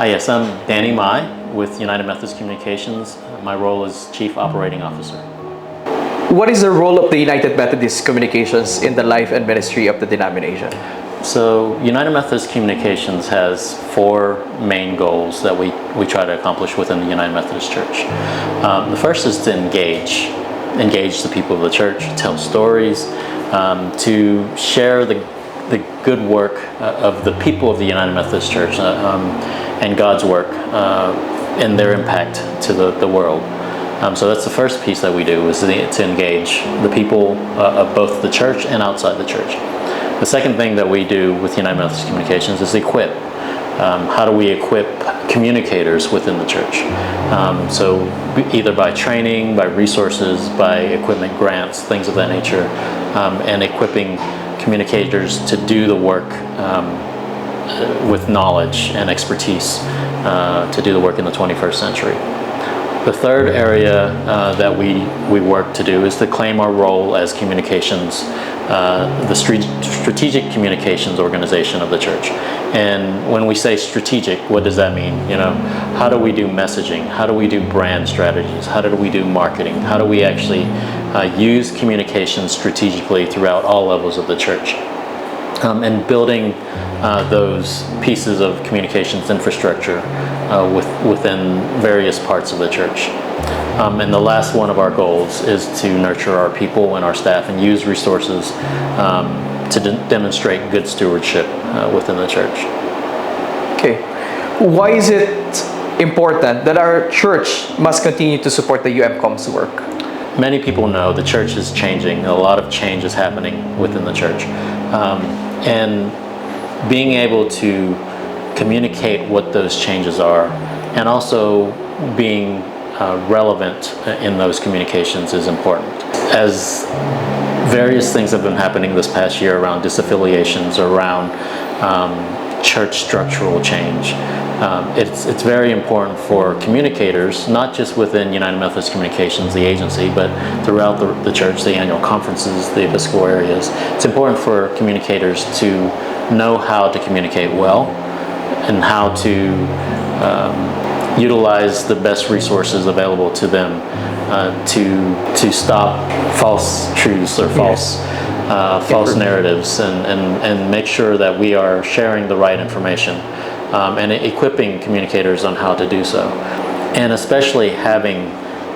Yes, I'm Danny Mai with United Methodist Communications. My role is Chief Operating Officer. What is the role of the United Methodist Communications in the life and ministry of the denomination? So United Methodist Communications has four main goals that we try to accomplish within the United Methodist Church. The first is to engage the people of the church, tell stories, to share the good work of the people of the United Methodist Church and God's work and their impact to the world. So that's the first piece that we do, is to engage the people of both the church and outside the church. The second thing that we do with United Methodist Communications is equip. How do we equip communicators within the church? So either by training, by resources, by equipment grants, things of that nature, and equipping communicators to do the work with knowledge and expertise to do the work in the 21st century. The third area that we work to do is to claim our role as communications, the strategic communications organization of the church. And when we say strategic, what does that mean? How do we do messaging? How do we do brand strategies? How do we do marketing? How do we actually use communications strategically throughout all levels of the church? And building those pieces of communications infrastructure within various parts of the church. And the last one of our goals is to nurture our people and our staff and use resources to demonstrate good stewardship within the church. Okay. Why is it important that our church must continue to support the UMCOM's work? Many people know the church is changing. A lot of change is happening within the church. And being able to communicate what those changes are, and also being relevant in those communications, is important. As various things have been happening this past year around disaffiliations, around church structural change, it's very important for communicators, not just within United Methodist Communications, the agency, but throughout the church, the annual conferences, the Episcopal areas. It's important for communicators to know how to communicate well and how to utilize the best resources available to them to stop false truths or false narratives, and make sure that we are sharing the right information and equipping communicators on how to do so, and especially having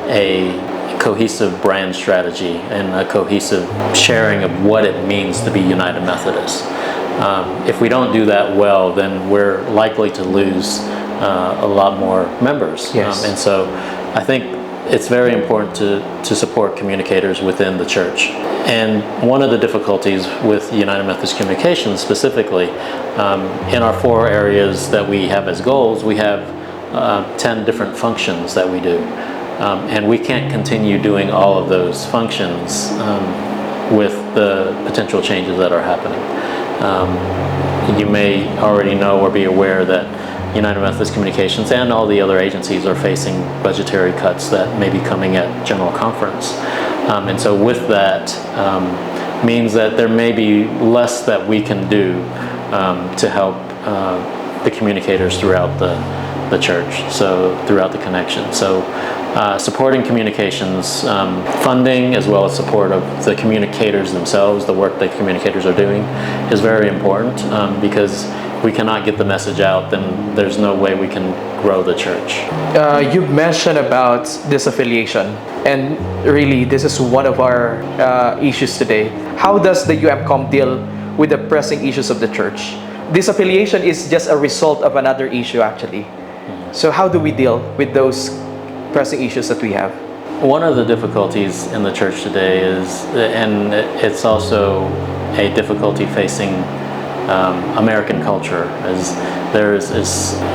a cohesive brand strategy and a cohesive sharing of what it means to be United Methodist. If we don't do that well, then we're likely to lose a lot more members. Yes. And so I think it's very important to support communicators within the church. And one of the difficulties with United Methodist Communications specifically, in our four areas that we have as goals, we have 10 different functions that we do. And we can't continue doing all of those functions with the potential changes that are happening. You may already know or be aware that United Methodist Communications and all the other agencies are facing budgetary cuts that may be coming at General Conference. And so with that, means that there may be less that we can do to help the communicators throughout the church, so throughout the connection. So supporting communications, funding, as well as support of the communicators themselves, the work that communicators are doing, is very important, because we cannot get the message out, then there's no way we can grow the church. You've mentioned about disaffiliation, and really this is one of our issues today. How does the UMCOM deal with the pressing issues of the church? Disaffiliation is just a result of another issue, actually. So how do we deal with those pressing issues that we have? One of the difficulties in the church today is, and it's also a difficulty facing American culture, is there is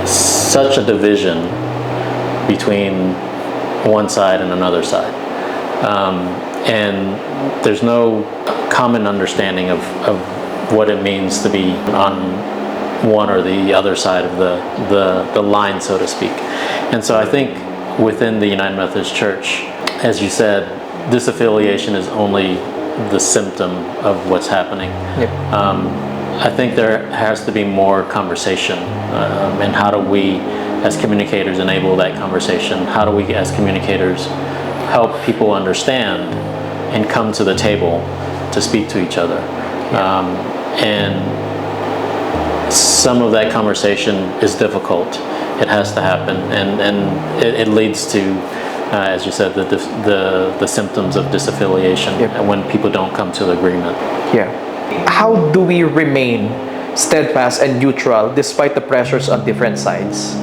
such a division between one side and another side, and there's no common understanding of what it means to be on one or the other side of the line, so to speak. And so I think within the United Methodist Church, as you said, disaffiliation is only the symptom of what's happening. Yep. I think there has to be more conversation, and how do we, as communicators, enable that conversation? How do we, as communicators, help people understand and come to the table to speak to each other? And some of that conversation is difficult. It has to happen, and it leads to, as you said, the symptoms of disaffiliation, when people don't come to agreement. Yeah. How do we remain steadfast and neutral despite the pressures on different sides?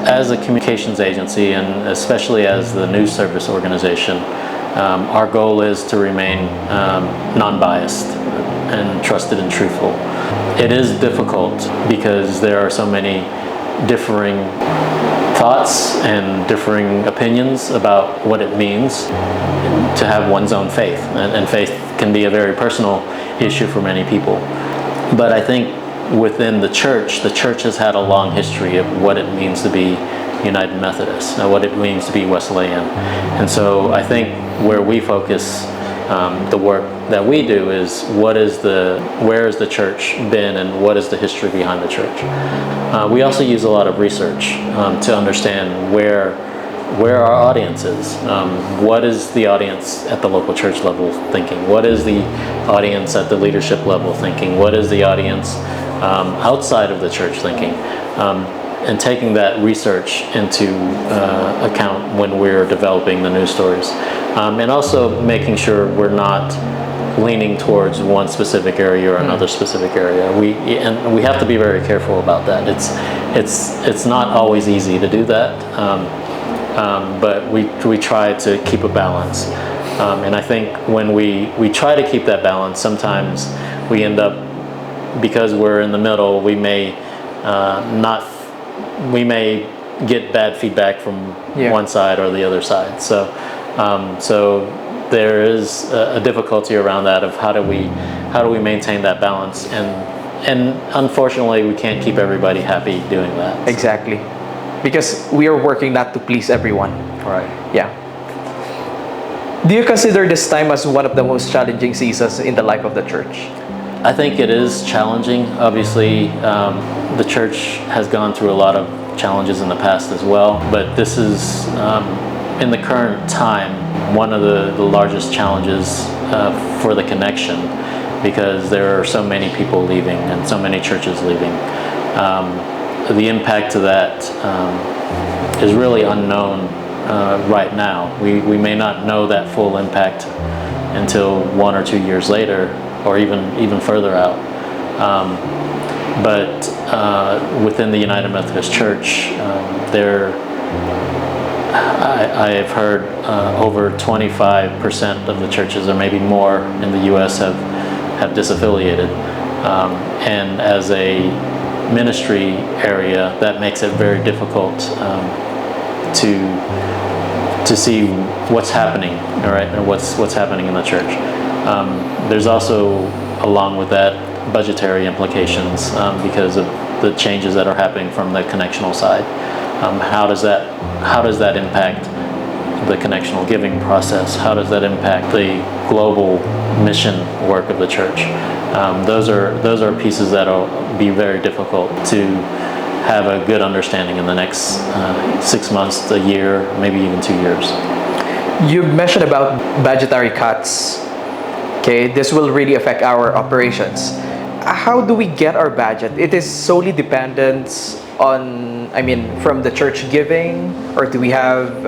As a communications agency, and especially as the news service organization, our goal is to remain non-biased and trusted and truthful. It is difficult because there are so many differing thoughts and differing opinions about what it means to have one's own faith, and faith can be a very personal issue for many people. But I think within the church has had a long history of what it means to be United Methodist, what it means to be Wesleyan. And so I think where we focus the work that we do is where has the church been, and what is the history behind the church. We also use a lot of research to understand where our audience is. What is the audience at the local church level thinking? What is the audience at the leadership level thinking? What is the audience outside of the church thinking? And taking that research into account when we're developing the news stories. And also making sure we're not leaning towards one specific area or another specific area. We have to be very careful about that. It's not always easy to do that, but we try to keep a balance. And I think when we try to keep that balance, sometimes we end up, because we're in the middle, we may get bad feedback from one side or the other side. So there is a difficulty around that of how do we maintain that balance, and unfortunately we can't keep everybody happy doing that. Exactly, because we are working not to please everyone. Right. Yeah. Do you consider this time as one of the most challenging seasons in the life of the church? I think it is challenging. Obviously, the church has gone through a lot of challenges in the past as well, but this is, in the current time, one of the largest challenges for the connection, because there are so many people leaving and so many churches leaving. The impact of that is really unknown right now. We may not know that full impact until 1 or 2 years later, or even further out. But within the United Methodist Church, I have heard over 25% of the churches, or maybe more, in the U.S. have disaffiliated. And as a ministry area, that makes it very difficult to see what's happening, all right, or what's happening in the church. There's also, along with that, budgetary implications because of the changes that are happening from the connectional side. How does that impact the connectional giving process? How does that impact the global mission work of the church? Those are pieces that'll be very difficult to have a good understanding in the next 6 months, a year, maybe even 2 years. You mentioned about budgetary cuts. Okay, this will really affect our operations. How do we get our budget? It is solely dependent on, from the church giving, or do we have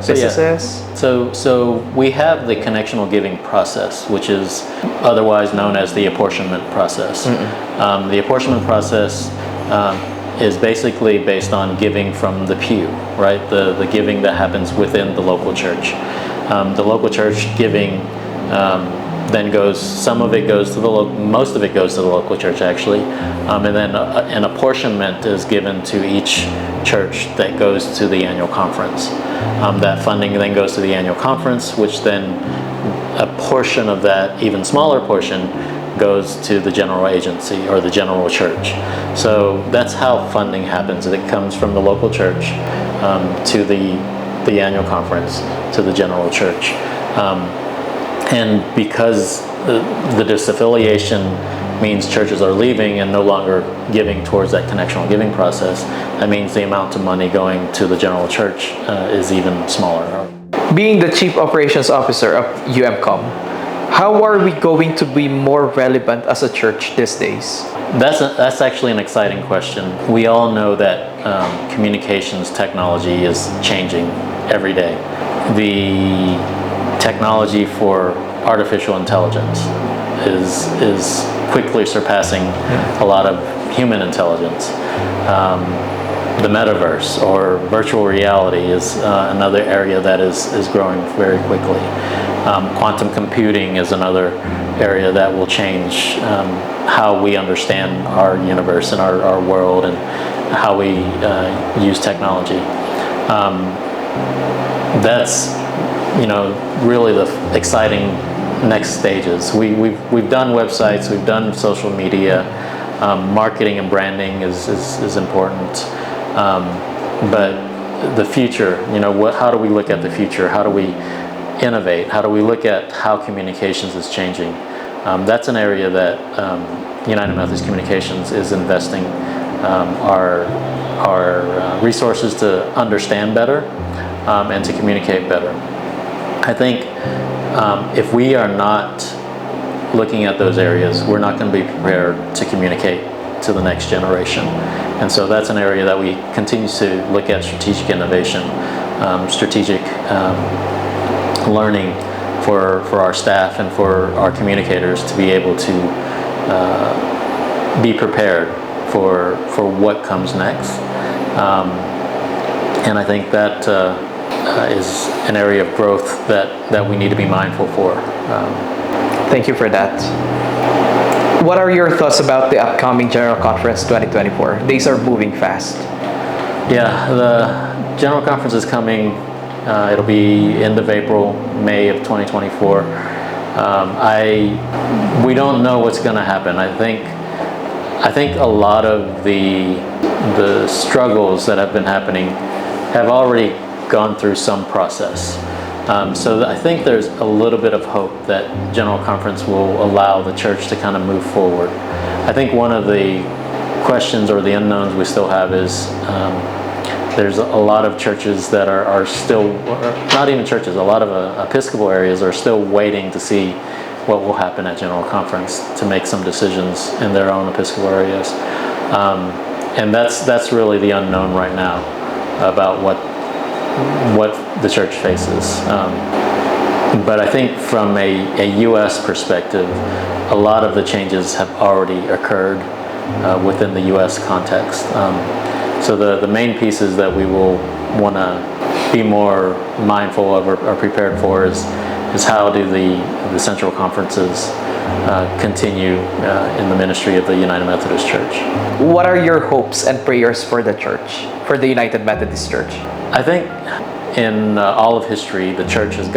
businesses? So we have the connectional giving process, which is otherwise known as the apportionment process. The apportionment process is basically based on giving from the pew, right? The giving that happens within the local church. The local church giving then most of it goes to the local church, actually, and then an apportionment is given to each church that goes to the annual conference. That funding then goes to the annual conference, which then a portion of that, even smaller portion, goes to the general agency or the general church. So that's how funding happens. It comes from the local church to the annual conference to the general church. And because the disaffiliation means churches are leaving and no longer giving towards that connectional giving process, that means the amount of money going to the general church is even smaller. Being the Chief Operations Officer of UMCOM, how are we going to be more relevant as a church these days? That's actually an exciting question. We all know that communications technology is changing every day. The technology for artificial intelligence is quickly surpassing a lot of human intelligence. The metaverse or virtual reality is another area that is growing very quickly. Quantum computing is another area that will change how we understand our universe and our world and how we use technology. That's really the exciting next stages. We've done websites, we've done social media, marketing and branding is important, but the future, how do we look at the future? How do we innovate? How do we look at how communications is changing? That's an area that United Methodist Communications is investing our resources to understand better and to communicate better. I think if we are not looking at those areas, we're not going to be prepared to communicate to the next generation. And so that's an area that we continue to look at strategic innovation, strategic learning for our staff and for our communicators to be able to be prepared for what comes next. And I think that is an area of growth that we need to be mindful for. Thank you for that. What are your thoughts about the upcoming General Conference 2024? Days are moving fast. Yeah, the General Conference is coming. It'll be end of April, May of 2024. We don't know what's going to happen. I think a lot of the struggles that have been happening have already gone through some process. So I think there's a little bit of hope that General Conference will allow the church to kind of move forward. I think one of the questions or the unknowns we still have is there's a lot of churches that are still, not even churches, a lot of Episcopal areas are still waiting to see what will happen at General Conference to make some decisions in their own Episcopal areas. And that's really the unknown right now about what the church faces. But I think from a U.S. perspective, a lot of the changes have already occurred within the U.S. context. So the main pieces that we will want to be more mindful of or prepared for is how do the central conferences continue in the ministry of the United Methodist Church. What are your hopes and prayers for the church, for the United Methodist Church? I think in all of history, the church in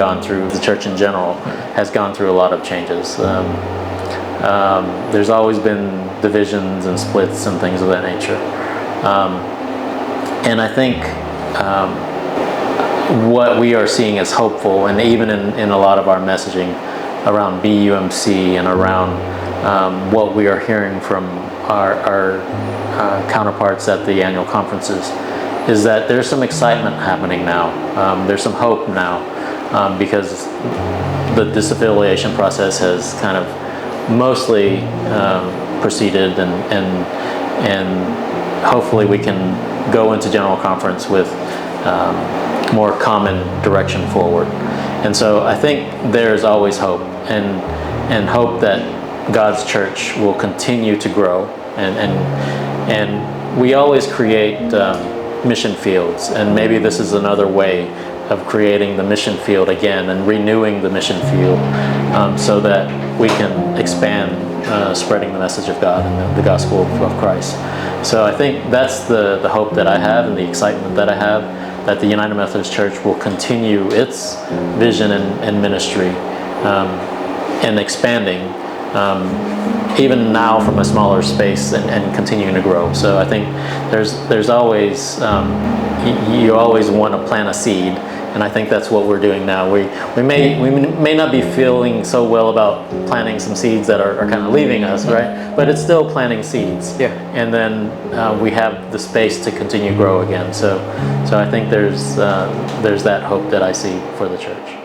general has gone through a lot of changes. There's always been divisions and splits and things of that nature. And I think what we are seeing is hopeful, and even in a lot of our messaging around BUMC and around what we are hearing from our counterparts at the annual conferences, is that there's some excitement happening now. There's some hope now because the disaffiliation process has kind of mostly proceeded, and hopefully we can go into General Conference with more common direction forward. And so I think there's always hope, and hope that God's church will continue to grow, and we always create mission fields, and maybe this is another way of creating the mission field again and renewing the mission field so that we can expand spreading the message of God and the gospel of Christ. So I think that's the hope that I have and the excitement that I have, that the United Methodist Church will continue its vision and ministry and expanding even now from a smaller space and continuing to grow. So I think there's always you always want to plant a seed And I think that's what we're doing now. We may not be feeling so well about planting some seeds that are kind of leaving us, right? But it's still planting seeds. Yeah. And then we have the space to continue grow again. So I think there's that hope that I see for the church.